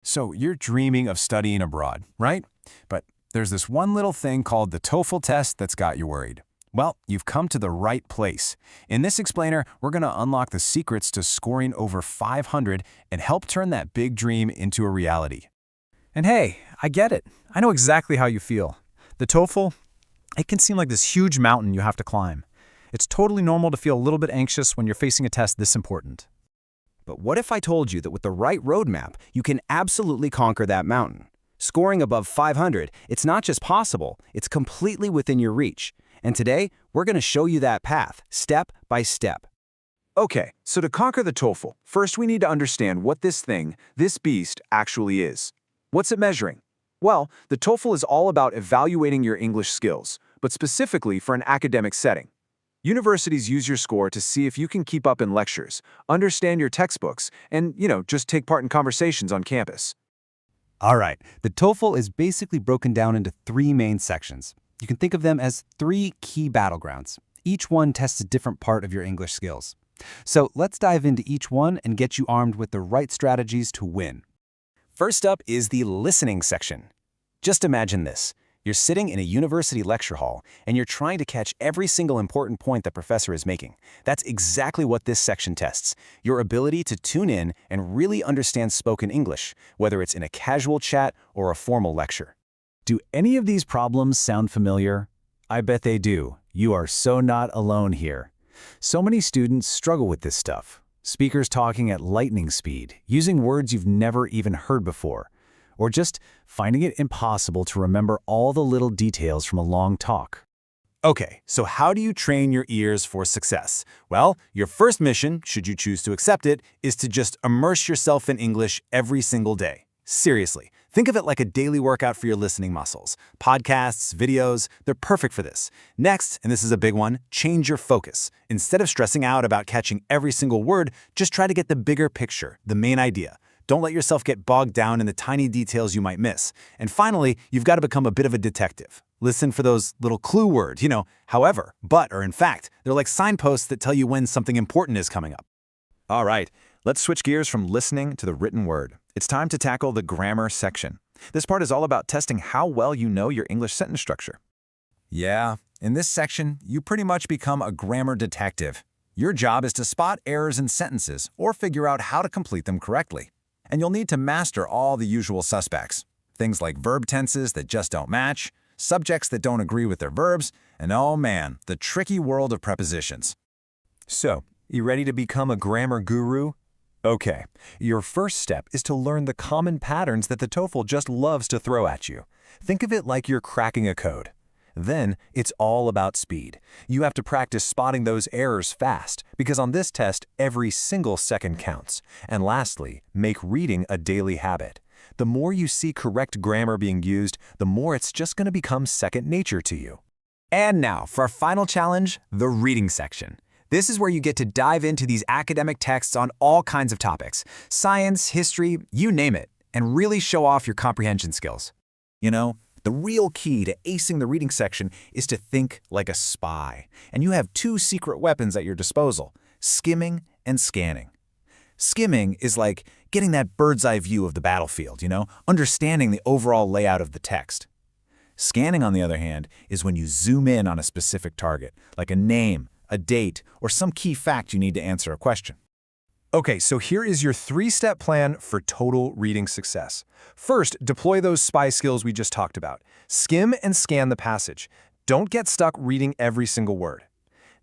So you're dreaming of studying abroad, right? But there's this one little thing called the TOEFL test that's got you worried. Well, you've come to the right place. In this explainer, we're going to unlock the secrets to scoring over 500 and help turn that big dream into a reality. And hey, I get it. I know exactly how you feel. The TOEFL, it can seem like this huge mountain you have to climb. It's totally normal to feel a little bit anxious when you're facing a test this important. But what if I told you that with the right roadmap, you can absolutely conquer that mountain? Scoring above 500, it's not just possible, it's completely within your reach. And today, we're going to show you that path, step by step. Okay, so to conquer the TOEFL, first we need to understand what this beast, actually is. What's it measuring? Well, the TOEFL is all about evaluating your English skills, but specifically for an academic setting. Universities use your score to see if you can keep up in lectures, understand your textbooks, and, just take part in conversations on campus. All right, the TOEFL is basically broken down into three main sections. You can think of them as three key battlegrounds. Each one tests a different part of your English skills. So let's dive into each one and get you armed with the right strategies to win. First up is the listening section. Just imagine this. You're sitting in a university lecture hall, and you're trying to catch every single important point the professor is making. That's exactly what this section tests, your ability to tune in and really understand spoken English, whether it's in a casual chat or a formal lecture. Do any of these problems sound familiar? I bet they do. You are so not alone here. So many students struggle with this stuff. Speakers talking at lightning speed, using words you've never even heard before, or just finding it impossible to remember all the little details from a long talk. Okay, so how do you train your ears for success? Well, your first mission, should you choose to accept it, is to just immerse yourself in English every single day. Seriously, think of it like a daily workout for your listening muscles. Podcasts, videos, they're perfect for this. Next, and this is a big one, change your focus. Instead of stressing out about catching every single word, just try to get the bigger picture, the main idea. Don't let yourself get bogged down in the tiny details you might miss. And finally, you've got to become a bit of a detective. Listen for those little clue words, however, but, or in fact. They're like signposts that tell you when something important is coming up. All right, let's switch gears from listening to the written word. It's time to tackle the grammar section. This part is all about testing how well you know your English sentence structure. Yeah, in this section, you pretty much become a grammar detective. Your job is to spot errors in sentences or figure out how to complete them correctly. And you'll need to master all the usual suspects. Things like verb tenses that just don't match, subjects that don't agree with their verbs, and oh man, the tricky world of prepositions. So, you ready to become a grammar guru? Okay, your first step is to learn the common patterns that the TOEFL just loves to throw at you. Think of it like you're cracking a code. Then, it's all about speed. You have to practice spotting those errors fast, because on this test, every single second counts. And lastly, make reading a daily habit. The more you see correct grammar being used, the more it's just going to become second nature to you. And now, for our final challenge, the reading section. This is where you get to dive into these academic texts on all kinds of topics, science, history, you name it, and really show off your comprehension skills. The real key to acing the reading section is to think like a spy. And you have two secret weapons at your disposal, skimming and scanning. Skimming is like getting that bird's eye view of the battlefield, understanding the overall layout of the text. Scanning, on the other hand, is when you zoom in on a specific target, like a name, a date, or some key fact you need to answer a question. Okay, so here is your three-step plan for total reading success. First, deploy those spy skills we just talked about. Skim and scan the passage. Don't get stuck reading every single word.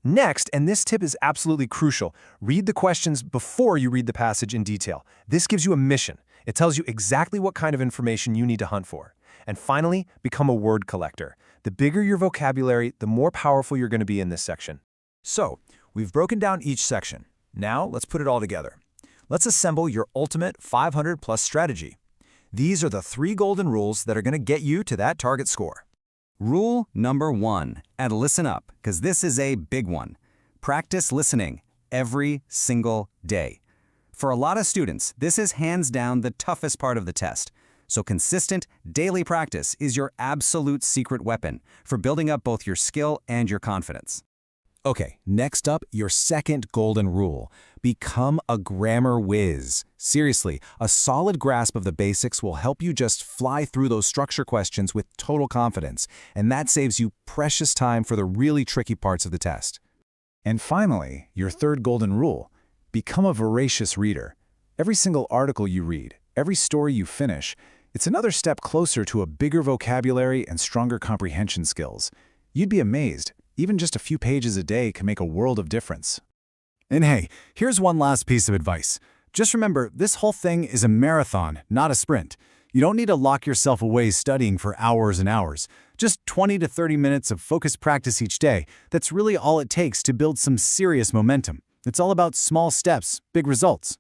Next, and this tip is absolutely crucial, read the questions before you read the passage in detail. This gives you a mission. It tells you exactly what kind of information you need to hunt for. And finally, become a word collector. The bigger your vocabulary, the more powerful you're going to be in this section. So, we've broken down each section. Now, let's put it all together. Let's assemble your ultimate 500-plus strategy. These are the 3 golden rules that are going to get you to that target score. Rule number 1, and listen up, because this is a big one. Practice listening every single day. For a lot of students, this is hands down the toughest part of the test. So consistent, daily practice is your absolute secret weapon for building up both your skill and your confidence. Okay, next up, your second golden rule. Become a grammar whiz. Seriously, a solid grasp of the basics will help you just fly through those structure questions with total confidence, and that saves you precious time for the really tricky parts of the test. And finally, your third golden rule: become a voracious reader. Every single article you read, every story you finish, it's another step closer to a bigger vocabulary and stronger comprehension skills. You'd be amazed. Even just a few pages a day can make a world of difference. And hey, here's one last piece of advice. Just remember, this whole thing is a marathon, not a sprint. You don't need to lock yourself away studying for hours and hours. Just 20 to 30 minutes of focused practice each day. That's really all it takes to build some serious momentum. It's all about small steps, big results.